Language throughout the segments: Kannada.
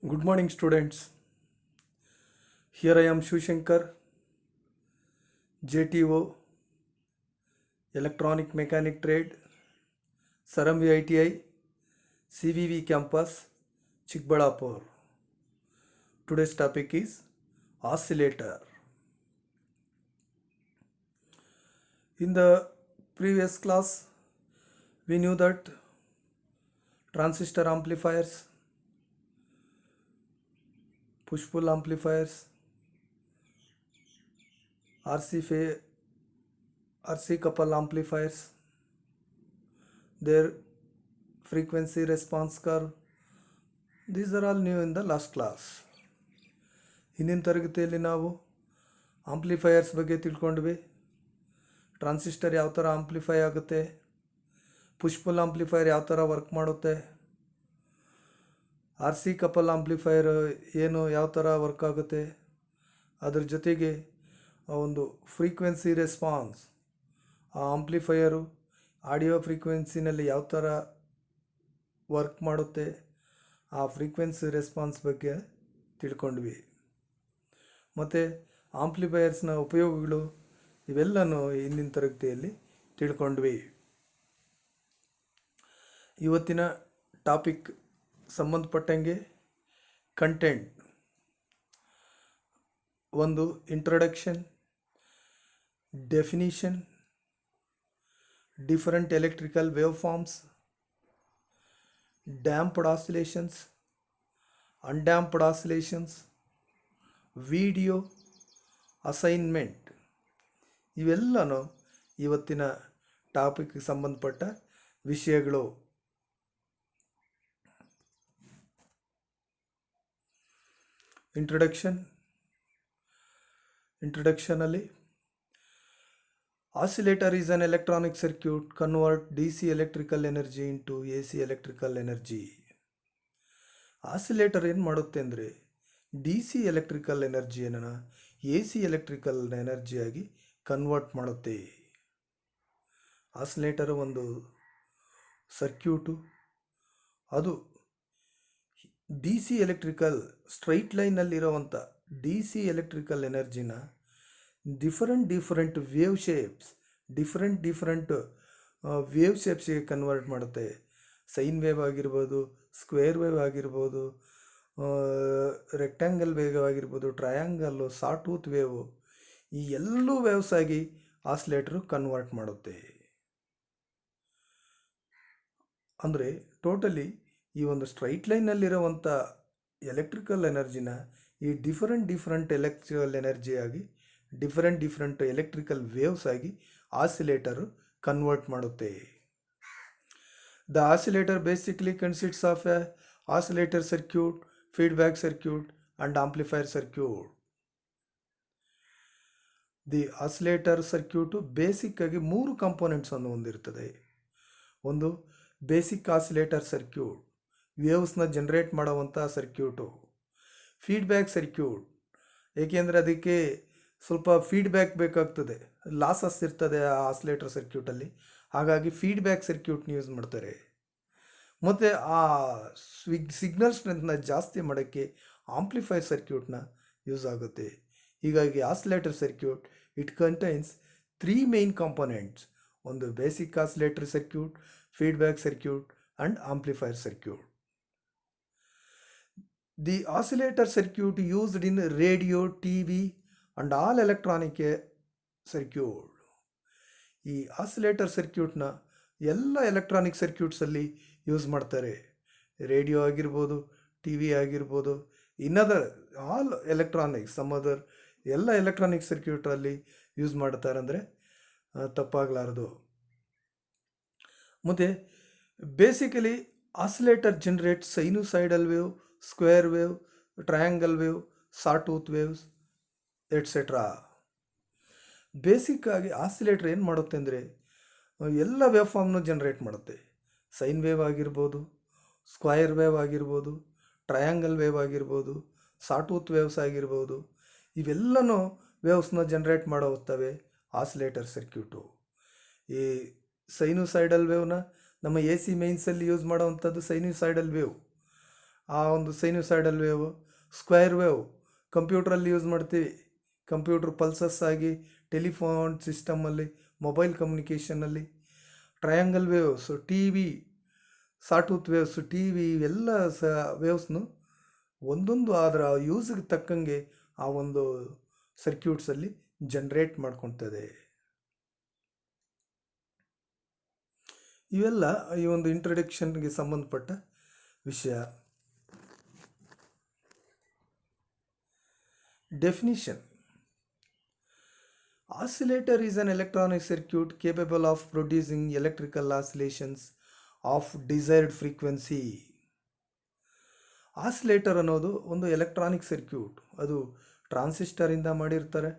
Good morning, students. Here I am Shushankar, JTO, Electronic Mechanic Trade, Saramvi ITI, CVV Campus, Chikbalapur. Today's topic is oscillator. In the previous class, we knew that transistor amplifiers, push-pull amplifiers, RC couple amplifiers, their frequency response curve. These are all new in the last class. ಹಿಂದಿನ ತರಗತಿಯಲ್ಲಿ ನಾವು ಆಂಪ್ಲಿಫೈಯರ್ಸ್ ಬಗ್ಗೆ ತಿಳ್ಕೊಂಡ್ವಿ. ಟ್ರಾನ್ಸಿಸ್ಟರ್ ಯಾವ ಥರ ಆಂಪ್ಲಿಫೈ ಆಗುತ್ತೆ, ಪುಷ್ಪುಲ್ ಆಂಪ್ಲಿಫೈಯರ್ ಯಾವ ಥರ ವರ್ಕ್ ಮಾಡುತ್ತೆ, RC ಕಪಲ್ ಆಂಪ್ಲಿಫೈಯರ್ ಏನು ಯಾವ ಥರ ವರ್ಕ್ ಆಗುತ್ತೆ, ಅದ್ರ ಜೊತೆಗೆ ಒಂದು ಫ್ರೀಕ್ವೆನ್ಸಿ ರೆಸ್ಪಾನ್ಸ್, ಆ ಆಂಪ್ಲಿಫೈಯರು ಆಡಿಯೋ ಫ್ರೀಕ್ವೆನ್ಸಿನಲ್ಲಿ ಯಾವ ಥರ ವರ್ಕ್ ಮಾಡುತ್ತೆ, ಆ ಫ್ರೀಕ್ವೆನ್ಸಿ ರೆಸ್ಪಾನ್ಸ್ ಬಗ್ಗೆ ತಿಳ್ಕೊಂಡ್ವಿ. ಮತ್ತು ಆಂಪ್ಲಿಫೈಯರ್ಸ್ನ ಉಪಯೋಗಗಳು ಇವೆಲ್ಲನೂ ಹಿಂದಿನ ತರಗತಿಯಲ್ಲಿ ತಿಳ್ಕೊಂಡ್ವಿ. ಇವತ್ತಿನ ಟಾಪಿಕ್ ಸಂಬಂಧಪಟ್ಟಂಗೆ ಕಂಟೆಂಟ್ ಒಂದು introduction, definition, different electrical waveforms, damped oscillations, undamped oscillations, video, assignment, ಇವೆಲ್ಲನೂ ಇವತ್ತಿನ ಟಾಪಿಕ್ಗೆ ಸಂಬಂಧಪಟ್ಟ ವಿಷಯಗಳು. ಇಂಟ್ರೊಡಕ್ಷನಲ್ಲಿ oscillator is an electronic circuit convert DC electrical energy into AC electrical energy. Oscillator ಏನು ಮಾಡುತ್ತೆ ಅಂದರೆ DC ಎಲೆಕ್ಟ್ರಿಕಲ್ ಎನರ್ಜಿಯನ್ನು AC ಎಲೆಕ್ಟ್ರಿಕಲ್ ಎನರ್ಜಿಯಾಗಿ ಕನ್ವರ್ಟ್ ಮಾಡುತ್ತೆ. ಆಸಿಲೇಟರ್ ಒಂದು ಸರ್ಕ್ಯೂಟು, ಅದು DC ಎಲೆಕ್ಟ್ರಿಕಲ್ ಸ್ಟ್ರೈಟ್ ಲೈನಲ್ಲಿರೋವಂಥ DC ಎಲೆಕ್ಟ್ರಿಕಲ್ ಎನರ್ಜಿನ different wave shapes, different wave ಶೇಪ್ಸ್ಗೆ ಕನ್ವರ್ಟ್ ಮಾಡುತ್ತೆ. ಸೈನ್ ವೇವ್ ಆಗಿರ್ಬೋದು, ಸ್ಕ್ವೇರ್ ವೇವ್ ಆಗಿರ್ಬೋದು, ರೆಕ್ಟ್ಯಾಂಗಲ್ ವೇವ್ ಆಗಿರ್ಬೋದು, ಟ್ರಯಾಂಗಲ್ಲು, ಸಾಟೂತ್ ವೇವು, ಈ ಎಲ್ಲೂ ವೇವ್ಸ್ ಆಗಿ ಆಸಿಲೇಟರು ಕನ್ವರ್ಟ್ ಮಾಡುತ್ತೆ. ಅಂದರೆ ಟೋಟಲಿ ಈ ಒಂದು ಸ್ಟ್ರೈಟ್ ಲೈನಲ್ಲಿರುವಂಥ ಎಲೆಕ್ಟ್ರಿಕಲ್ ಎನರ್ಜಿನ ಈ ಡಿಫರೆಂಟ್ ಎಲೆಕ್ಟ್ರಿಕಲ್ ಎನರ್ಜಿಯಾಗಿ ಡಿಫರೆಂಟ್ ಎಲೆಕ್ಟ್ರಿಕಲ್ ವೇವ್ಸ್ ಆಗಿ ಆಸಿಲೇಟರು ಕನ್ವರ್ಟ್ ಮಾಡುತ್ತೆ. The oscillator basically consists of a oscillator circuit, feedback circuit and amplifier circuit. The oscillator circuit ಬೇಸಿಕ್ಕಾಗಿ 3 ಕಾಂಪೋನೆಂಟ್ಸನ್ನು ಹೊಂದಿರ್ತದೆ. ಒಂದು ಬೇಸಿಕ್ ಆಸಿಲೇಟರ್ ಸರ್ಕ್ಯೂಟ್, ವೇವ್ಸ್ನ ಜನ್ರೇಟ್ ಮಾಡುವಂಥ ಸರ್ಕ್ಯೂಟು. ಫೀಡ್ಬ್ಯಾಕ್ ಸರ್ಕ್ಯೂಟ್, ಏಕೆಂದರೆ ಅದಕ್ಕೆ ಸ್ವಲ್ಪ ಫೀಡ್ಬ್ಯಾಕ್ ಬೇಕಾಗ್ತದೆ, ಲಾಸಸ್ ಇರ್ತದೆ ಆ ಆಸಿಲೇಟರ್ ಸರ್ಕ್ಯೂಟಲ್ಲಿ, ಹಾಗಾಗಿ ಫೀಡ್ಬ್ಯಾಕ್ ಸರ್ಕ್ಯೂಟ್ನ ಯೂಸ್ ಮಾಡ್ತಾರೆ. ಮತ್ತು ಆ ಸಿಗ್ನಲ್ ಸ್ಟ್ರೆಂತ್ನ ಜಾಸ್ತಿ ಮಾಡೋಕ್ಕೆ ಆಂಪ್ಲಿಫೈರ್ ಸರ್ಕ್ಯೂಟ್ನ ಯೂಸ್ ಆಗುತ್ತೆ. ಹೀಗಾಗಿ oscillator circuit it contains 3 main components. ಒಂದು basic oscillator circuit, feedback circuit and amplifier circuit. The oscillator circuit used in radio, TV and all electronic circuit. ಈ ಆಸಿಲೇಟರ್ ಸರ್ಕ್ಯೂಟ್ನ ಎಲ್ಲ ಎಲೆಕ್ಟ್ರಾನಿಕ್ ಸರ್ಕ್ಯೂಟ್ಸಲ್ಲಿ ಯೂಸ್ ಮಾಡ್ತಾರೆ. ರೇಡಿಯೋ ಆಗಿರ್ಬೋದು, TV ಆಗಿರ್ಬೋದು, ಇನ್ನದರ್ ಆಲ್ ಎಲೆಕ್ಟ್ರಾನಿಕ್ಸ್, ಎಲ್ಲ ಎಲೆಕ್ಟ್ರಾನಿಕ್ ಸರ್ಕ್ಯೂಟಲ್ಲಿ ಯೂಸ್ ಮಾಡ್ತಾರೆ ಅಂದರೆ ತಪ್ಪಾಗಲಾರದು. ಮತ್ತು basically oscillator generate sinusoidal wave, square wave, triangle wave, sawtooth waves etcetera. ಬೇಸಿಕ್ಕಾಗಿ ಆಸಿಲೇಟರ್ ಏನು ಮಾಡುತ್ತೆ ಅಂದರೆ ಎಲ್ಲ ವೇವ್ ಫಾರ್ಮ್ನು ಜನ್ರೇಟ್ ಮಾಡುತ್ತೆ. ಸೈನ್ ವೇವ್ ಆಗಿರ್ಬೋದು, ಸ್ಕ್ವೈರ್ ವೇವ್ ಆಗಿರ್ಬೋದು, ಟ್ರಯಾಂಗಲ್ ವೇವ್ ಆಗಿರ್ಬೋದು, ಸಾಟೂತ್ ವೇವ್ಸ್ ಆಗಿರ್ಬೋದು, ಇವೆಲ್ಲನೂ ವೇವ್ಸ್ನ ಜನ್ರೇಟ್ ಮಾಡುತ್ತವೆ ಆಸಿಲೇಟರ್ ಸರ್ಕ್ಯೂಟು. ಈ ಸೈನುಸೈಡಲ್ ವೇವ್ನ ನಮ್ಮ AC ಮೈನ್ಸಲ್ಲಿ ಯೂಸ್ ಮಾಡೋವಂಥದ್ದು ಸೈನುಸೈಡಲ್ ವೇವ್. ಆ ಒಂದು ಸೈನುಸೈಡಲ್ ವೇವ್. ಸ್ಕ್ವೇರ್ ವೇವ್ ಕಂಪ್ಯೂಟ್ರಲ್ಲಿ ಯೂಸ್ ಮಾಡ್ತೀವಿ, ಕಂಪ್ಯೂಟ್ರ್ ಪಲ್ಸಸ್ ಆಗಿ ಟೆಲಿಫೋನ್ ಸಿಸ್ಟಮಲ್ಲಿ, ಮೊಬೈಲ್ ಕಮ್ಯುನಿಕೇಷನಲ್ಲಿ. Triangle waves T V, sawtooth waves T V, ಇವೆಲ್ಲ ವೇವ್ಸ್ನು ಒಂದೊಂದು ಅದರ ಯೂಸ್ಗೆ ತಕ್ಕಂಗೆ ಆ ಒಂದು ಸರ್ಕ್ಯೂಟ್ಸಲ್ಲಿ ಜನ್ರೇಟ್ ಮಾಡ್ಕೊತದೆ. ಇವೆಲ್ಲ ಈ ಒಂದು ಇಂಟ್ರಡಕ್ಷನ್ಗೆ ಸಂಬಂಧಪಟ್ಟ ವಿಷಯ. Definition: oscillator is an electronic circuit capable of producing electrical oscillations of desired frequency. Oscillator ಅನ್ನೋದು ಒಂದು ಎಲೆಕ್ಟ್ರಾನಿಕ್ ಸರ್ಕ್ಯೂಟ್. ಅದು ಟ್ರಾನ್ಸಿಸ್ಟರಿಂದ ಮಾಡಿರ್ತಾರೆ,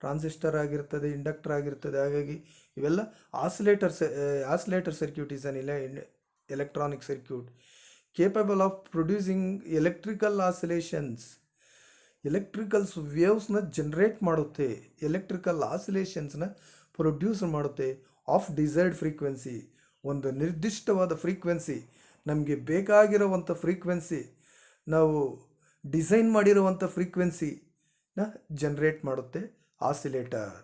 ಟ್ರಾನ್ಸಿಸ್ಟರ್ ಆಗಿರ್ತದೆ, ಇಂಡಕ್ಟರ್ ಆಗಿರ್ತದೆ. ಹಾಗಾಗಿ ಇವೆಲ್ಲ oscillator circuit is an electronic circuit capable of producing electrical oscillations. Electricals ವೇವ್ಸ್ನ ಜನ್ರೇಟ್ ಮಾಡುತ್ತೆ, ಎಲೆಕ್ಟ್ರಿಕಲ್ ಆಸಿಲೇಷನ್ಸ್ನ ಪ್ರೊಡ್ಯೂಸ್ ಮಾಡುತ್ತೆ ಆಫ್ ಡಿಸೈರ್ಡ್ ಫ್ರೀಕ್ವೆನ್ಸಿ. ಒಂದು ನಿರ್ದಿಷ್ಟವಾದ ಫ್ರೀಕ್ವೆನ್ಸಿ, ನಮಗೆ ಬೇಕಾಗಿರುವಂಥ ಫ್ರೀಕ್ವೆನ್ಸಿ, ನಾವು ಡಿಸೈನ್ ಮಾಡಿರುವಂಥ ಫ್ರೀಕ್ವೆನ್ಸಿನ ಜನ್ರೇಟ್ ಮಾಡುತ್ತೆ ಆಸಿಲೇಟರ್.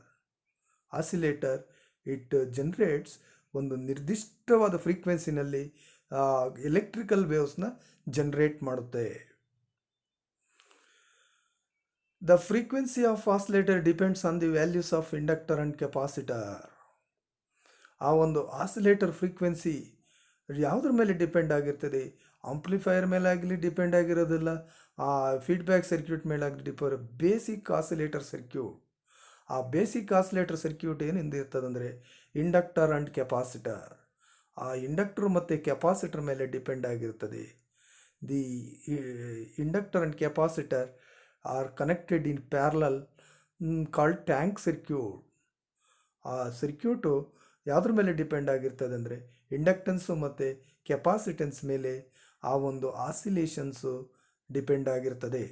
ಆಸಿಲೇಟರ್ ಇಟ್ ಜನ್ರೇಟ್ಸ್ ಒಂದು ನಿರ್ದಿಷ್ಟವಾದ ಫ್ರೀಕ್ವೆನ್ಸಿನಲ್ಲಿ ಎಲೆಕ್ಟ್ರಿಕಲ್ ವೇವ್ಸ್ನ ಜನ್ರೇಟ್ ಮಾಡುತ್ತೆ. The frequency of oscillator depends on the values of inductor and capacitor. ಆ ಒಂದು ಆಸಿಲೇಟರ್ ಫ್ರೀಕ್ವೆನ್ಸಿ ಯಾವುದ್ರ ಮೇಲೆ ಡಿಪೆಂಡ್ ಆಗಿರ್ತದೆ? ಆಂಪ್ಲಿಫೈಯರ್ ಮೇಲೆ ಆಗಲಿ ಡಿಪೆಂಡ್ ಆಗಿರೋದಿಲ್ಲ, ಆ ಫೀಡ್ಬ್ಯಾಕ್ ಸರ್ಕ್ಯೂಟ್ ಮೇಲೆ ಆಗಲಿ ಡಿಪೆಂಡ್. ಬೇಸಿಕ್ ಆಸಿಲೇಟರ್ ಸರ್ಕ್ಯೂಟ್, ಆ ಬೇಸಿಕ್ ಆಸಿಲೇಟರ್ ಸರ್ಕ್ಯೂಟ್ ಏನಿಂದ ಇರ್ತದಂದರೆ ಇಂಡಕ್ಟರ್ ಆ್ಯಂಡ್ ಕೆಪಾಸಿಟರ್. ಆ ಇಂಡಕ್ಟರ್ ಮತ್ತು ಕೆಪಾಸಿಟರ್ ಮೇಲೆ ಡಿಪೆಂಡ್ ಆಗಿರ್ತದೆ. The inductor and capacitor are connected in parallel called tank circuit. ಆ ಸರ್ಕ್ಯೂಟು ಯಾವುದ್ರ ಮೇಲೆ ಡಿಪೆಂಡ್ ಆಗಿರ್ತದೆ ಅಂದರೆ ಇಂಡಕ್ಟೆನ್ಸು ಮತ್ತು ಕೆಪಾಸಿಟೆನ್ಸ್ ಮೇಲೆ ಆ ಒಂದು ಆಸಿಲೇಷನ್ಸು ಡಿಪೆಂಡ್ ಆಗಿರ್ತದೆ.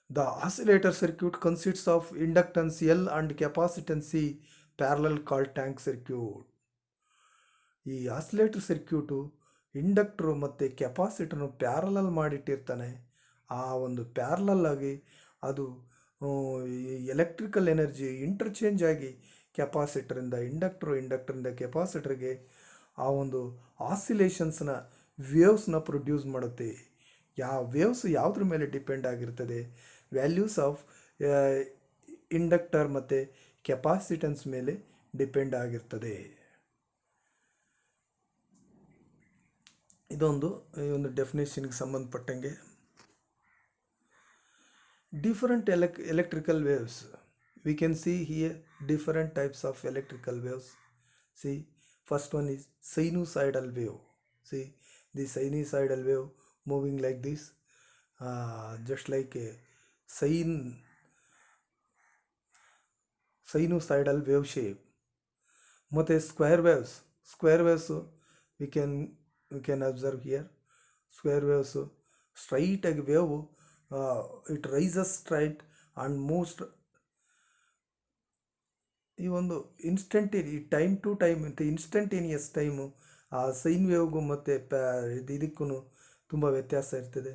The oscillator circuit consists of inductance L and capacitance C parallel called tank circuit. ಈ ಆಸಿಲೇಟರ್ ಸರ್ಕ್ಯೂಟು ಇಂಡಕ್ಟ್ರು ಮತ್ತು ಕೆಪಾಸಿಟರ್ನು ಪ್ಯಾರಲಲ್ ಮಾಡಿಟ್ಟಿರ್ತಾನೆ. ಆ ಒಂದು ಪ್ಯಾರಲಲ್ ಆಗಿ ಅದು ಎಲೆಕ್ಟ್ರಿಕಲ್ ಎನರ್ಜಿ ಇಂಟರ್ಚೇಂಜ್ ಆಗಿ ಕೆಪಾಸಿಟರಿಂದ ಇಂಡಕ್ಟ್ರು, ಇಂಡಕ್ಟರಿಂದ ಕೆಪಾಸಿಟರ್ಗೆ ಆ ಒಂದು ಆಸಿಲೇಷನ್ಸ್ನ ವೇವ್ಸ್ನ ಪ್ರೊಡ್ಯೂಸ್ ಮಾಡುತ್ತೆ. ವೇವ್ಸ್ ಯಾವುದ್ರ ಮೇಲೆ ಡಿಪೆಂಡ್ ಆಗಿರ್ತದೆ? ವ್ಯಾಲ್ಯೂಸ್ ಆಫ್ ಇಂಡಕ್ಟರ್ ಮತ್ತು ಕೆಪಾಸಿಟೆನ್ಸ್ ಮೇಲೆ ಡಿಪೆಂಡ್ ಆಗಿರ್ತದೆ. ಇದೊಂದು ಈ ಒಂದು ಡೆಫಿನೇಷನ್ಗೆ ಸಂಬಂಧಪಟ್ಟಂಗೆ. Different electrical waves. We can see here different types of electrical waves. See, first one is sinusoidal wave. See, the sinusoidal wave moving like this, just like a sinusoidal wave shape. ಮತ್ತೆ square waves we can observe here. Square waves straight ಆಗಿ wave it rises straight and moves. ಈ ಒಂದು ಟೈಮ್ ಟು ಟೈಮ್ ಅಂತ ಇನ್ಸ್ಟಂಟೇನಿಯಸ್ ಟೈಮು ಆ ಸೈನ್ ವೇವ್ಗೂ ಮತ್ತು ಇದಕ್ಕೂ ತುಂಬ ವ್ಯತ್ಯಾಸ ಇರ್ತದೆ.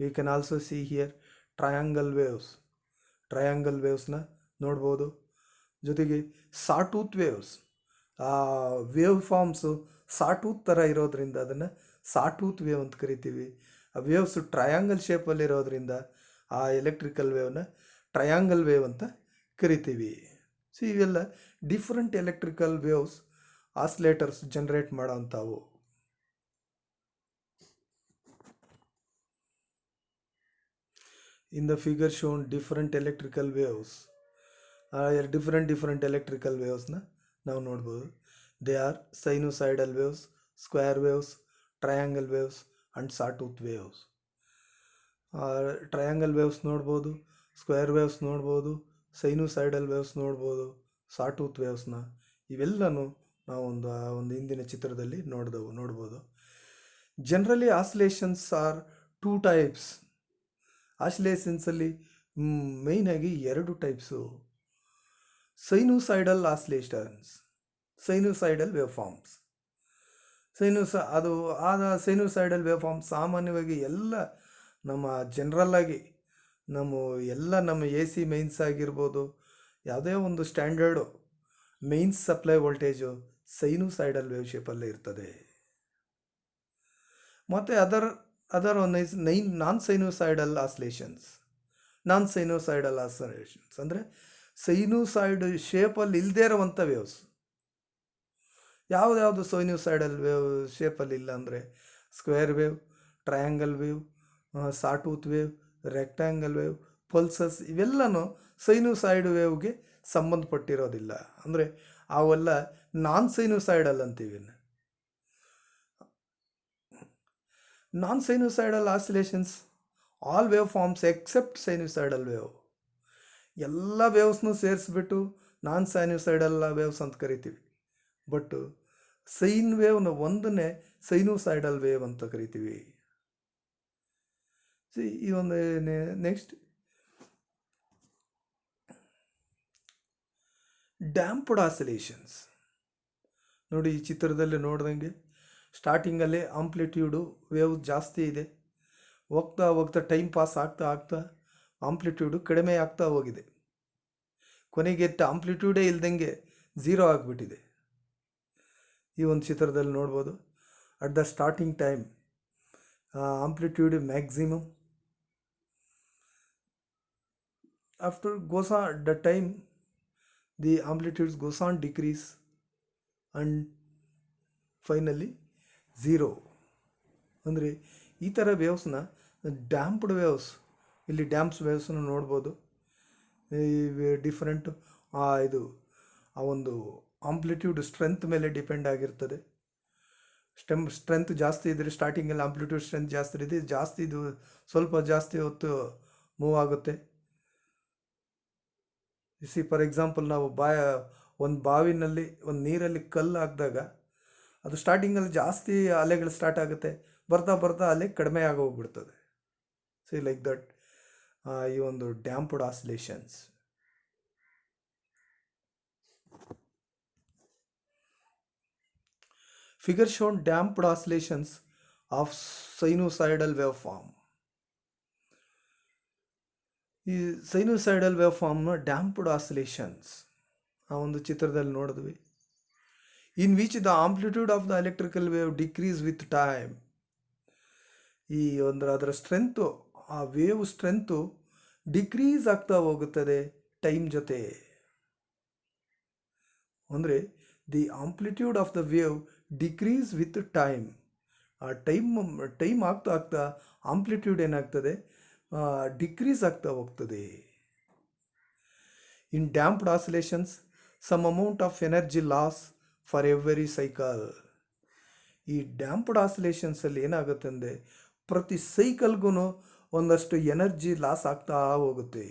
You can also see here triangle ವೇವ್ಸ್ನ ನೋಡ್ಬೋದು. ಜೊತೆಗೆ ಸಾಟೂತ್ ವೇವ್ಸ್, ಆ ವೇವ್ ಫಾರ್ಮ್ಸು ಸಾಟೂತ್ ಥರ ಇರೋದ್ರಿಂದ ಅದನ್ನು ಸಾಟೂತ್ ವೇವ್ ಅಂತ ಕರಿತೀವಿ. ಆ ವೇವ್ಸ್ ಟ್ರಯಾಂಗಲ್ ಶೇಪಲ್ಲಿರೋದ್ರಿಂದ ಆ ಎಲೆಕ್ಟ್ರಿಕಲ್ ವೇವ್ನ ಟ್ರಯಾಂಗಲ್ ವೇವ್ ಅಂತ ಕರಿತೀವಿ. ಸೊ ಇವೆಲ್ಲ different electrical waves oscillators generate ಮಾಡೋವಂಥವು. In the figure shown different electrical waves, different electrical ವೇವ್ಸ್ನ ನಾವು ನೋಡ್ಬೋದು. They are sinusoidal waves, square waves, triangle waves and sawtooth waves. Triangle waves ನೋಡ್ಬೋದು, ಸ್ಕ್ವೇರ್ ವೇವ್ಸ್ ನೋಡ್ಬೋದು, ಸೈನುಸೈಡಲ್ ವೇವ್ಸ್ ನೋಡ್ಬೋದು, ಸಾಟೂತ್ ವೇವ್ಸ್ನ ಇವೆಲ್ಲನೂ ನಾವು ಒಂದು ಹಿಂದಿನ ಚಿತ್ರದಲ್ಲಿ ನೋಡ್ಬೋದು. Generally oscillations are 2 types. ಆಸಿಲೇಷನ್ಸಲ್ಲಿ ಮೇಯ್ನಾಗಿ 2 types. Sinusoidal oscillations, sinusoidal wave forms. ಅದು ಆದ ಸೈನುಸೈಡಲ್ ವೇವ್ ಫಾರ್ಮ್ ಸಾಮಾನ್ಯವಾಗಿ ಎಲ್ಲ ನಮ್ಮ ಜನರಲ್ಲಾಗಿ ನಮ್ಮ ಎ ಸಿ ಮೈನ್ಸ್ ಆಗಿರ್ಬೋದು, ಯಾವುದೇ ಒಂದು standard mains supply voltage sinusoidal wave ಶೇಪಲ್ಲೇ ಇರ್ತದೆ. ಮತ್ತು other one is non sinusoidal oscillations. ಅಂದರೆ ಸೈನುಸೈಡ್ ಶೇಪಲ್ಲಿ ಇಲ್ಲದೇ ಇರೋವಂಥ ವೇವ್ಸ್. ಯಾವುದ್ಯಾವುದು ಸೈನುಸೈಡಲ್ ವೇವ್ ಶೇಪಲ್ಲಿ ಇಲ್ಲ ಅಂದರೆ square wave, triangle wave, sawtooth wave, rectangle wave, pulses, ಇವೆಲ್ಲನೂ ಸೈನುಸೈಡ್ ವೇವ್ಗೆ ಸಂಬಂಧಪಟ್ಟಿರೋದಿಲ್ಲ. ಅಂದರೆ ಅವೆಲ್ಲ ನಾನ್ ಸೈನುಸೈಡಲ್ ಅಂತೀವಿ. Non sinusoidal oscillations all wave forms except sinusoidal wave. ಎಲ್ಲ ವೇವ್ಸ್ನೂ ಸೇರಿಸ್ಬಿಟ್ಟು ನಾನ್ ಸೈನುಸೈಡಲ್ ವೇವ್ಸ್ ಅಂತ ಕರಿತೀವಿ. ಬಟ್ ಸೈನ್ ವೇವ್ನ ಒಂದನ್ನೇ ಸೈನುಸೈಡಲ್ ವೇವ್ ಅಂತ ಕರಿತೀವಿ. ಈ ಒಂದು ನೆಕ್ಸ್ಟ್ ಡ್ಯಾಂಪ್ಡ್ ಆಸಿಲೇಷನ್ಸ್. ನೋಡಿ, ಈ ಚಿತ್ರದಲ್ಲಿ ನೋಡ್ದಂಗೆ ಸ್ಟಾರ್ಟಿಂಗಲ್ಲಿ ಆಂಪ್ಲಿಟ್ಯೂಡು ವೇವ್ ಜಾಸ್ತಿ ಇದೆ, ಹೋಗ್ತಾ ಟೈಮ್ ಪಾಸ್ ಆಗ್ತಾ ಆಂಪ್ಲಿಟ್ಯೂಡು ಕಡಿಮೆ ಆಗ್ತಾ ಹೋಗಿದೆ. ಕೊನೆಗೆ ಆಂಪ್ಲಿಟ್ಯೂಡೇ ಇಲ್ದಂಗೆ 0 ಆಗಿಬಿಟ್ಟಿದೆ. ಈ ಒಂದು ಚಿತ್ರದಲ್ಲಿ ನೋಡ್ಬೋದು. At the starting time amplitude maximum, after goes on the time the amplitudes goes on decrease and finally 0. ಅಂದರೆ ಈ ಥರ ವೇವ್ಸ್ನ ಡ್ಯಾಂಪ್ಡ್ ವೇವ್ಸ್, ಇಲ್ಲಿ ಡ್ಯಾಂಪ್ಸ್ ವೇವ್ಸ್ನ ನೋಡ್ಬೋದು. ಡಿಫ್ರೆಂಟ್ ಆ ಒಂದು ಆಂಪ್ಲಿಟ್ಯೂಡ್ ಸ್ಟ್ರೆಂತ್ ಮೇಲೆ ಡಿಪೆಂಡ್ ಆಗಿರ್ತದೆ. ಸ್ಟ್ರೆಂತ್ ಜಾಸ್ತಿ ಇದ್ದರೆ ಸ್ಟಾರ್ಟಿಂಗಲ್ಲಿ ಆಂಪ್ಲಿಟ್ಯೂಡ್ ಸ್ಟ್ರೆಂತ್ ಜಾಸ್ತಿ ಇದೆ, ಇದು ಸ್ವಲ್ಪ ಜಾಸ್ತಿ ಹೊತ್ತು ಮೂವ್ ಆಗುತ್ತೆ. ಫಾರ್ ಎಕ್ಸಾಂಪಲ್, ನಾವು ಒಂದು ಬಾವಿನಲ್ಲಿ ಒಂದು ನೀರಲ್ಲಿ ಕಲ್ಲು ಹಾಕಿದಾಗ ಅದು ಸ್ಟಾರ್ಟಿಂಗಲ್ಲಿ ಜಾಸ್ತಿ ಅಲೆಗಳು ಸ್ಟಾರ್ಟ್ ಆಗುತ್ತೆ, ಬರ್ತಾ ಅಲೆ ಕಡಿಮೆ ಆಗೋಗ್ಬಿಡ್ತದೆ. ಲೈಕ್ ದಟ್ ಈ ಒಂದು damped oscillations. Figure shown damped oscillations of sinusoidal waveform. ಈ ಸೈನುಸೈಡಲ್ ವೇವ್ ಫಾರ್ಮ್ನ ಡ್ಯಾಂಪ್ಡ್ ಆಸಿಲೇಷನ್ಸ್ ಆ ಒಂದು ಚಿತ್ರದಲ್ಲಿ ನೋಡಿದ್ವಿ. In which the amplitude of the electrical wave decrease with time. ಅದರ ಸ್ಟ್ರೆಂತು, ಆ ವೇವ್ ಸ್ಟ್ರೆಂತು ಡಿಕ್ರೀಸ್ ಆಗ್ತಾ ಹೋಗುತ್ತದೆ ಟೈಮ್ ಜೊತೆ. ಅಂದರೆ the amplitude of the wave decrease with time. ಆ ಟೈಮ್ ಆಗ್ತಾ ಆಂಪ್ಲಿಟ್ಯೂಡ್ ಏನಾಗ್ತದೆ, ಡಿಕ್ರೀಸ್ ಆಗ್ತಾ ಹೋಗ್ತದೆ. In damped oscillations some amount of energy loss for every cycle. ಈ ಡ್ಯಾಂಪ್ಡ್ ಆಸಿಲೇಷನ್ಸಲ್ಲಿ ಏನಾಗುತ್ತೆ ಅಂದರೆ ಪ್ರತಿ ಸೈಕಲ್ಗೂ ಒಂದಷ್ಟು ಎನರ್ಜಿ ಲಾಸ್ ಆಗ್ತಾ ಹೋಗುತ್ತೆ.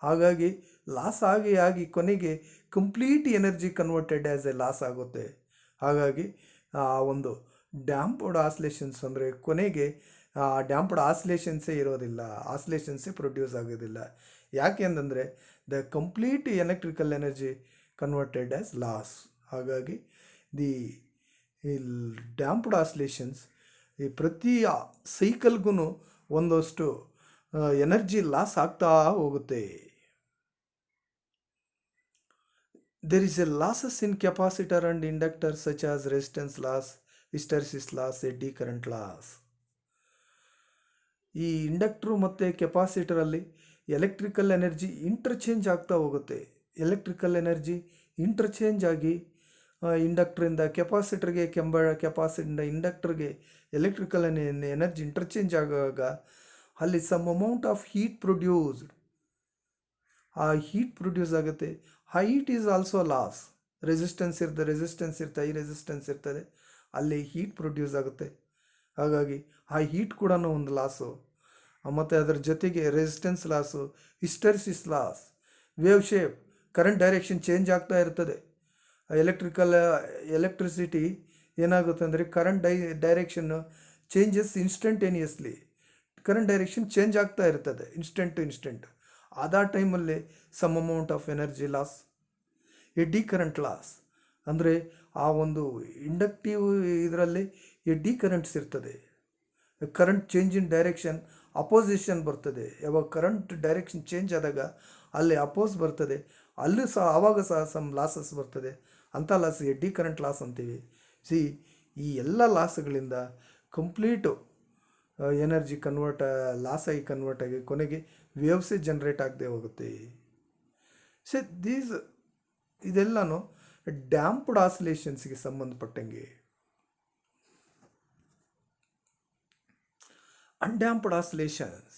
ಹಾಗಾಗಿ ಲಾಸ್ ಆಗಿ ಕೊನೆಗೆ complete energy converted as A loss ಆಗುತ್ತೆ. ಹಾಗಾಗಿ ಆ ಒಂದು ಡ್ಯಾಂಪ್ಡ್ ಆಸಿಲೇಷನ್ಸ್ ಅಂದರೆ ಕೊನೆಗೆ ಡ್ಯಾಂಪ್ಡ್ ಆಸಿಲೇಷನ್ಸೇ ಇರೋದಿಲ್ಲ, ಆಸಿಲೇಷನ್ಸೇ ಪ್ರೊಡ್ಯೂಸ್ ಆಗೋದಿಲ್ಲ. ಯಾಕೆ ಅಂತಂದರೆ the complete electrical energy converted as loss. ಹಾಗಾಗಿ ದಿ ಡ್ಯಾಂಪ್ಡ್ ಆಸಿಲೇಷನ್ಸ್ ಈ ಪ್ರತಿ ಸೈಕಲ್ಗೂ ಒಂದಷ್ಟು ಎನರ್ಜಿ ಲಾಸ್ ಆಗ್ತಾ ಹೋಗುತ್ತೆ. There is a losses in capacitor and inductor such as resistance loss, hysteresis loss, eddy current loss. ಈ ಇಂಡಕ್ಟ್ರು ಮತ್ತು ಕೆಪಾಸಿಟರಲ್ಲಿ ಎಲೆಕ್ಟ್ರಿಕಲ್ ಎನರ್ಜಿ ಇಂಟರ್ಚೇಂಜ್ ಆಗ್ತಾ ಹೋಗುತ್ತೆ. ಎಲೆಕ್ಟ್ರಿಕಲ್ ಎನರ್ಜಿ ಇಂಟರ್ಚೇಂಜ್ ಆಗಿ ಇಂಡಕ್ಟ್ರಿಂದ ಕೆಪಾಸಿಟರ್ಗೆ, ಕೆಪಾಸಿಟರಿಂದ ಇಂಡಕ್ಟರ್ಗೆ ಎಲೆಕ್ಟ್ರಿಕಲ್ ಎನರ್ಜಿ ಇಂಟರ್ಚೇಂಜ್ ಆಗುವಾಗ ಅಲ್ಲಿ some amount of heat produced, ಆ ಹೀಟ್ ಪ್ರೊಡ್ಯೂಸ್ ಆಗುತ್ತೆ. Heat is also loss. Resistance high resistance ಇರ್ತದೆ, ಅಲ್ಲಿ ಹೀಟ್ ಪ್ರೊಡ್ಯೂಸ್ ಆಗುತ್ತೆ. ಹಾಗಾಗಿ ಆ ಹೀಟ್ ಕೂಡ ಒಂದು ಲಾಸು. ಮತ್ತು ಅದರ ಜೊತೆಗೆ resistance loss, hysteresis loss, wave shape, current direction change ಆಗ್ತಾ ಇರ್ತದೆ. ಎಲೆಕ್ಟ್ರಿಸಿಟಿ ಏನಾಗುತ್ತೆ ಅಂದರೆ ಕರೆಂಟ್ ಡೈರೆಕ್ಷನ್ನು changes instantaneously. Current direction change ಆಗ್ತಾ ಇರ್ತದೆ ಇನ್ಸ್ಟೆಂಟ್ ಟು ಇನ್ಸ್ಟೆಂಟ್. ಆದ ಟೈಮಲ್ಲಿ some amount of energy loss, eddy current loss, ಅಂದರೆ ಆ ಒಂದು ಇಂಡಕ್ಟಿವ್ ಇದರಲ್ಲಿ ಎಡ್ಡಿ ಕರೆಂಟ್ಸ್ ಇರ್ತದೆ. Current change in direction opposition ಬರ್ತದೆ. ಯಾವಾಗ ಕರೆಂಟ್ ಡೈರೆಕ್ಷನ್ ಚೇಂಜ್ ಆದಾಗ ಅಲ್ಲಿ ಅಪೋಸ್ ಬರ್ತದೆ, ಅಲ್ಲೂ ಸಹ ಆವಾಗ ಸಹ ಸಮ್ ಲಾಸಸ್ ಬರ್ತದೆ. ಅಂಥ ಲಾಸ್ ಎಡ್ಡಿ ಕರೆಂಟ್ ಲಾಸ್ ಅಂತೀವಿ. ಸಿ ಈ ಎಲ್ಲ ಲಾಸ್ಗಳಿಂದ ಕಂಪ್ಲೀಟು ಎನರ್ಜಿ ಲಾಸ್ ಆಗಿ ಕನ್ವರ್ಟ್ ಆಗಿ ಕೊನೆಗೆ ವೇವ್ಸೇ ಜನ್ರೇಟ್ ಆಗದೆ ಹೋಗುತ್ತೆ. ಸೊ ಇದೆಲ್ಲನೂ ಡ್ಯಾಂಪ್ಡ್ ಆಸಿಲೇಷನ್ಸ್ಗೆ ಸಂಬಂಧಪಟ್ಟಂಗೆ. Undamped oscillations.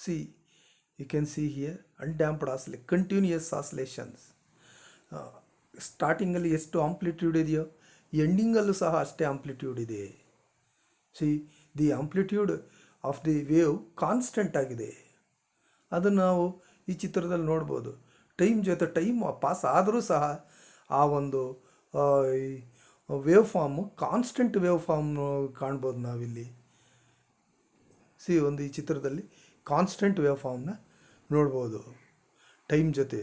See, you can see here undamped oscillation, continuous oscillations. ಸ್ಟಾರ್ಟಿಂಗಲ್ಲಿ ಎಷ್ಟು ಆಂಪ್ಲಿಟ್ಯೂಡ್ ಇದೆಯೋ ಎಂಡಿಂಗಲ್ಲೂ ಸಹ ಅಷ್ಟೇ ಆಂಪ್ಲಿಟ್ಯೂಡ್ ಇದೆ. See the amplitude of the wave constant ಆಗಿದೆ. ಅದನ್ನು ನಾವು ಈ ಚಿತ್ರದಲ್ಲಿ ನೋಡ್ಬೋದು. ಟೈಮ್ ಜೊತೆ ಟೈಮ್ ಪಾಸ್ ಆದರೂ ಸಹ ಆ ಒಂದು wave form constant wave form ಕಾಣ್ಬೋದು ನಾವಿಲ್ಲಿ. ಈ ಚಿತ್ರದಲ್ಲಿ ಕಾನ್ಸ್ಟೆಂಟ್ ವೇವ್ ಫಾರ್ಮ್ನ ನೋಡ್ಬೋದು ಟೈಮ್ ಜೊತೆ.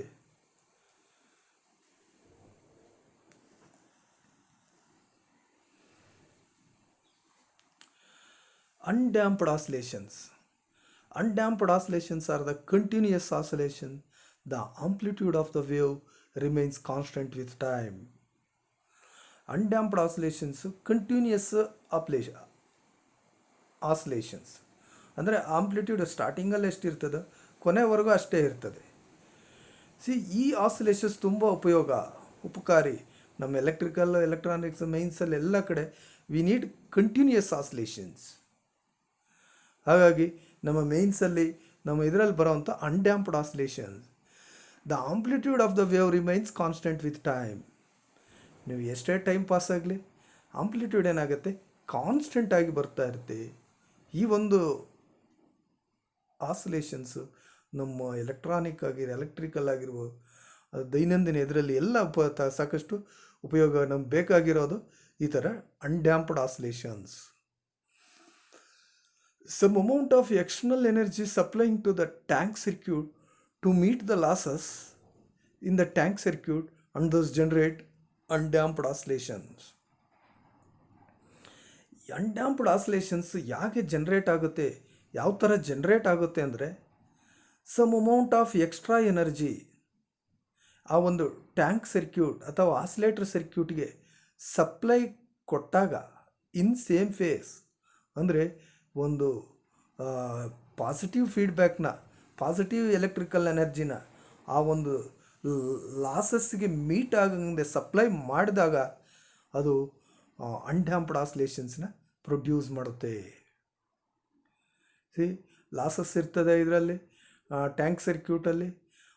Undamped oscillations. Undamped oscillations are the continuous oscillation. The amplitude of the wave remains constant with time. Undamped oscillations continuous oscillations. ಅಂದರೆ ಆಂಪ್ಲಿಟ್ಯೂಡ್ ಸ್ಟಾರ್ಟಿಂಗಲ್ಲಿ ಎಷ್ಟಿರ್ತದೋ ಕೊನೆವರೆಗೂ ಅಷ್ಟೇ ಇರ್ತದೆ. ಈ ಆಸಿಲೇಷನ್ಸ್ ತುಂಬ ಉಪಕಾರಿ. ನಮ್ಮ ಎಲೆಕ್ಟ್ರಾನಿಕ್ಸ್ ಮೈನ್ಸಲ್ಲಿ ಎಲ್ಲ ಕಡೆ ವಿ ನೀಡ್ ಕಂಟಿನ್ಯೂಯಸ್ ಆಸಿಲೇಷನ್ಸ್. ಹಾಗಾಗಿ ನಮ್ಮ ಮೈನ್ಸಲ್ಲಿ ನಮ್ಮ ಇದರಲ್ಲಿ ಬರೋವಂಥ undamped oscillations, the amplitude of the wave remains constant with time. ನೀವು ಎಷ್ಟೇ ಟೈಮ್ ಪಾಸ್ ಆಗಲಿ ಆಂಪ್ಲಿಟ್ಯೂಡ್ ಏನಾಗುತ್ತೆ, ಕಾನ್ಸ್ಟೆಂಟ್ ಆಗಿ ಬರ್ತಾ ಇರುತ್ತೆ. ಈ ಒಂದು ಆಸಿಲೇಷನ್ಸು ನಮ್ಮ ಎಲೆಕ್ಟ್ರಿಕಲ್ ಆಗಿರ್ಬೋದು, ದೈನಂದಿನ ಇದರಲ್ಲಿ ಎಲ್ಲ ಸಾಕಷ್ಟು ಉಪಯೋಗ ನಮ್ಗೆ ಬೇಕಾಗಿರೋದು ಈ ಥರ ಅನ್ಡ್ಯಾಂಪ್ಡ್ oscillations. Some amount of external energy supplying to the tank circuit to meet the losses in the tank circuit and thus generate undamped oscillations. Undamped oscillations ಯಾಕೆ ಜನ್ರೇಟ್ ಆಗುತ್ತೆ, ಯಾವ ಥರ ಜನ್ರೇಟ್ ಆಗುತ್ತೆ ಅಂದರೆ, some amount of extra energy ಆ ಒಂದು ಟ್ಯಾಂಕ್ ಸರ್ಕ್ಯೂಟ್ ಅಥವಾ ಆಸಿಲೇಟರ್ ಸರ್ಕ್ಯೂಟ್ಗೆ ಸಪ್ಲೈ ಕೊಟ್ಟಾಗ ಇನ್ ಸೇಮ್ ಫೇಸ್, ಅಂದರೆ ಒಂದು ಪಾಸಿಟಿವ್ ಫೀಡ್ಬ್ಯಾಕ್ನ, ಪಾಸಿಟಿವ್ ಎಲೆಕ್ಟ್ರಿಕಲ್ ಎನರ್ಜಿನ ಆ ಒಂದು ಲಾಸಸ್ಗೆ ಮೀಟ್ ಆಗಂಗೆ ಸಪ್ಲೈ ಮಾಡಿದಾಗ ಅದು ಅನ್ಡ್ಯಾಂಪ್ಡ್ ಆಸಿಲೇಷನ್ಸ್ನ ಪ್ರೊಡ್ಯೂಸ್ ಮಾಡುತ್ತೆ. ಲಾಸಸ್ ಇರ್ತದೆ ಇದರಲ್ಲಿ ಟ್ಯಾಂಕ್ ಸರ್ಕ್ಯೂಟಲ್ಲಿ.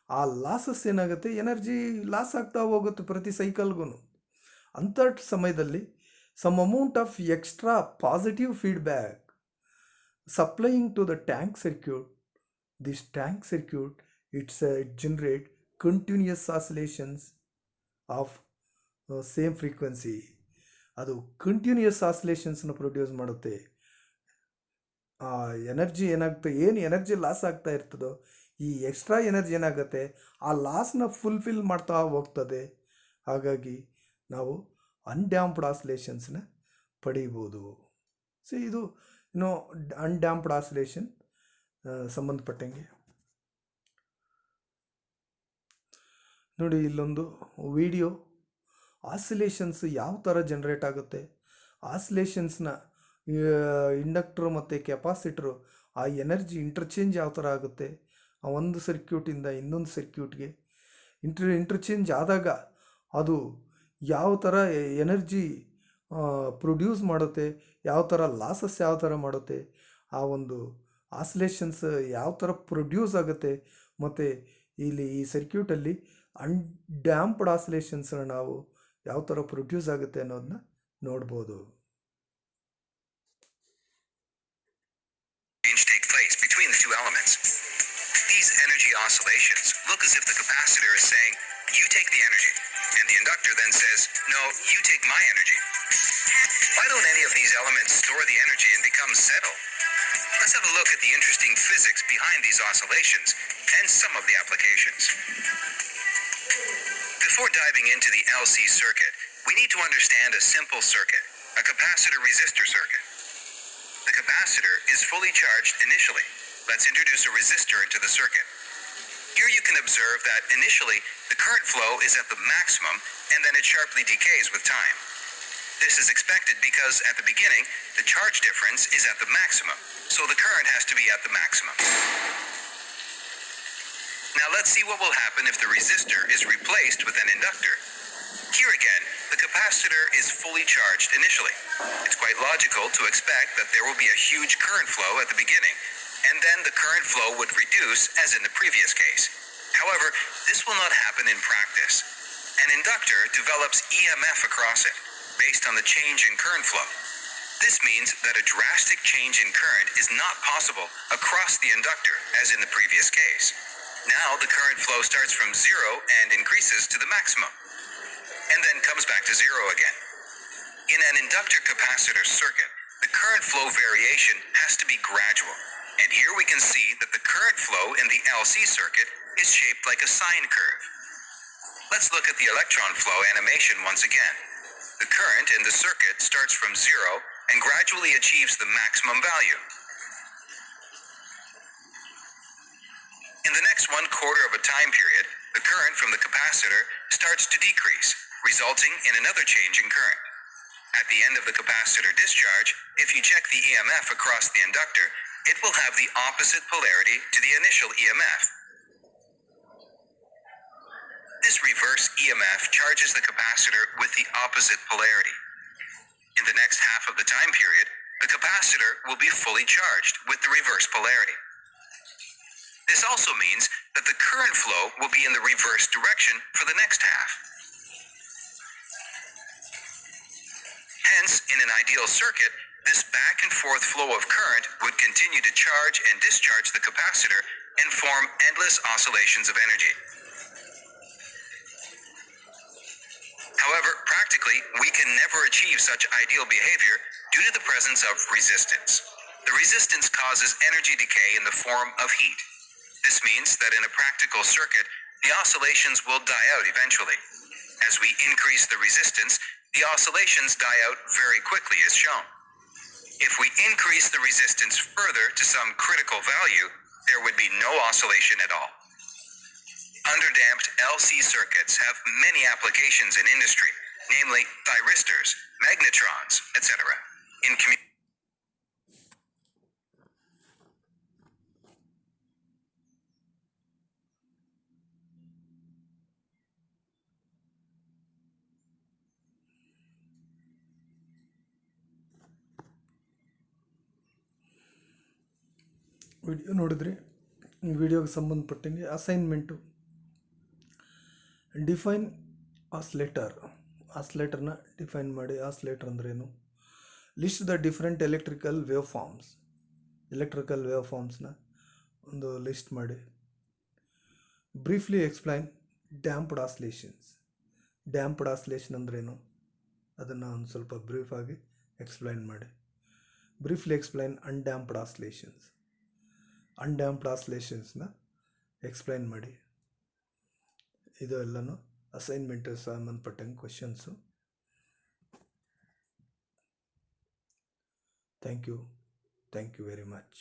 ಆ ಲಾಸಸ್ ಏನಾಗುತ್ತೆ, ಎನರ್ಜಿ ಲಾಸ್ ಆಗ್ತಾ ಹೋಗುತ್ತೆ ಪ್ರತಿ ಸೈಕಲ್ಗೂ. ಅಂಥ ಸಮಯದಲ್ಲಿ some amount of extra positive feedback supplying to the tank circuit. This tank circuit it generate continuous oscillations of same frequency. ಅದು ಕಂಟಿನ್ಯೂಯಸ್ ಆಸಿಲೇಷನ್ಸ್ನ ಪ್ರೊಡ್ಯೂಸ್ ಮಾಡುತ್ತೆ. ಎನರ್ಜಿ ಏನಾಗುತ್ತೆ, ಏನು ಎನರ್ಜಿ ಲಾಸ್ ಆಗ್ತಾ ಇರ್ತದೋ ಈ ಎಕ್ಸ್ಟ್ರಾ ಎನರ್ಜಿ ಏನಾಗುತ್ತೆ ಆ ಲಾಸ್ನ ಫುಲ್ಫಿಲ್ ಮಾಡ್ತಾ ಹೋಗ್ತದೆ. ಹಾಗಾಗಿ ನಾವು ಅನ್ಡ್ಯಾಂಪ್ಡ್ ಆಸಿಲೇಷನ್ಸ್ನ ಪಡೀಬೋದು. ಸೊ ಇದು ಅನ್ಡ್ಯಾಂಪ್ಡ್ ಆಸಿಲೇಷನ್ ಸಂಬಂಧಪಟ್ಟಂಗೆ ನೋಡಿ. ಇಲ್ಲೊಂದು ವಿಡಿಯೋ ಆಸಿಲೇಷನ್ಸ್ ಯಾವ ಥರ ಜನ್ರೇಟ್ ಆಗುತ್ತೆ, ಆಸಿಲೇಷನ್ಸ್ನ ಇಂಡಕ್ಟ್ರು ಮತ್ತು ಕೆಪಾಸಿಟ್ರು ಆ ಎನರ್ಜಿ ಇಂಟರ್ಚೇಂಜ್ ಯಾವ ಥರ ಆಗುತ್ತೆ, ಆ ಒಂದು ಸರ್ಕ್ಯೂಟಿಂದ ಇನ್ನೊಂದು ಸರ್ಕ್ಯೂಟ್ಗೆ ಇಂಟರ್ಚೇಂಜ್ ಆದಾಗ ಅದು ಯಾವ ಥರ ಎನರ್ಜಿ ಪ್ರೊಡ್ಯೂಸ್ ಮಾಡುತ್ತೆ, ಯಾವ ಥರ ಲಾಸಸ್ ಯಾವ ಥರ ಮಾಡುತ್ತೆ, ಆ ಒಂದು ಆಸಿಲೇಷನ್ಸ್ ಯಾವ ಥರ ಪ್ರೊಡ್ಯೂಸ್ ಆಗುತ್ತೆ, ಮತ್ತು ಇಲ್ಲಿ ಈ ಸರ್ಕ್ಯೂಟಲ್ಲಿ ಅನ್ಡ್ಯಾಂಪ್ಡ್ ಆಸಿಲೇಷನ್ಸ್ನ ನಾವು ಯಾವ ಥರ ಪ್ರೊಡ್ಯೂಸ್ ಆಗುತ್ತೆ ಅನ್ನೋದನ್ನ ನೋಡ್ಬೋದು. Take place between the two elements. These energy oscillations look as if the capacitor is saying, "You take the energy," and the inductor then says, "No, you take my energy." Why don't any of these elements store the energy and become settled? Let's have a look at the interesting physics behind these oscillations and some of the applications. Before diving into the LC circuit, We need to understand a simple circuit, a capacitor-resistor circuit. The capacitor is fully charged initially. Let's introduce a resistor into the circuit. Here you can observe that initially the current flow is at the maximum and then it sharply decays with time. This is expected because at the beginning the charge difference is at the maximum, so the current has to be at the maximum. Now let's see what will happen if the resistor is replaced with an inductor. Here again, the capacitor is fully charged initially. It's quite logical to expect that there will be a huge current flow at the beginning, and then the current flow would reduce as in the previous case. However, this will not happen in practice. An inductor develops EMF across it, based on the change in current flow. This means that a drastic change in current is not possible across the inductor, as in the previous case. Now the current flow starts from zero and increases to the maximum, and then comes back to zero again. In an inductor-capacitor circuit, the current flow variation has to be gradual. And here we can see that the current flow in the LC circuit is shaped like a sine curve. Let's look at the electron flow animation once again. The current in the circuit starts from zero and gradually achieves the maximum value. In the next 1/4 of a time period, the current from the capacitor starts to decrease, resulting in another change in current. At the end of the capacitor discharge, if you check the EMF across the inductor, it will have the opposite polarity to the initial EMF. This reverse EMF charges the capacitor with the opposite polarity. In the next half of the time period, the capacitor will be fully charged with the reverse polarity. This also means that the current flow will be in the reverse direction for the next half. Hence, in an ideal circuit, this back and forth flow of current would continue to charge and discharge the capacitor and form endless oscillations of energy. However, practically, we can never achieve such ideal behavior due to the presence of resistance. The resistance causes energy decay in the form of heat. This means that in a practical circuit, the oscillations will die out eventually. As we increase the resistance, the oscillations die out very quickly as shown. If we increase the resistance further to some critical value, there would be no oscillation at all. Underdamped LC circuits have many applications in industry, namely thyristors, magnetrons, etc. In video ನೋಡಿದ್ರಿ. ಈ ವಿಡಿಯೋಗೆ ಸಂಬಂಧಪಟ್ಟಂಗೆ ಅಸೈನ್ಮೆಂಟು, ಡಿಫೈನ್ ಆಸ್ಲೇಟರ್ನ ಡಿಫೈನ್ ಮಾಡಿ. ಆಸ್ಲೇಟರ್ ಅಂದ್ರೇನು? List the different electrical wave ಫಾರ್ಮ್ಸ್ನ ಒಂದು ಲಿಸ್ಟ್ ಮಾಡಿ. ಬ್ರೀಫ್ಲಿ ಎಕ್ಸ್ಪ್ಲೈನ್ ಡ್ಯಾಂಪ್ಡ್ ಆಸ್ಲೇಷನ್ ಅಂದ್ರೇನು ಅದನ್ನು ಒಂದು ಸ್ವಲ್ಪ ಬ್ರೀಫಾಗಿ ಎಕ್ಸ್ಪ್ಲೈನ್ ಮಾಡಿ. ಬ್ರೀಫ್ಲಿ ಎಕ್ಸ್ಪ್ಲೈನ್ ಅನ್ಡ್ಯಾಂಪ್ಡ್ ಆಸ್ಲೇಷನ್ಸ್ನ ಎಕ್ಸ್ಪ್ಲೈನ್ ಮಾಡಿ. ಇದು ಎಲ್ಲನೂ ಅಸೈನ್ಮೆಂಟ್ ಸಂಬಂಧಪಟ್ಟಂಗೆ questions. Thank you very much.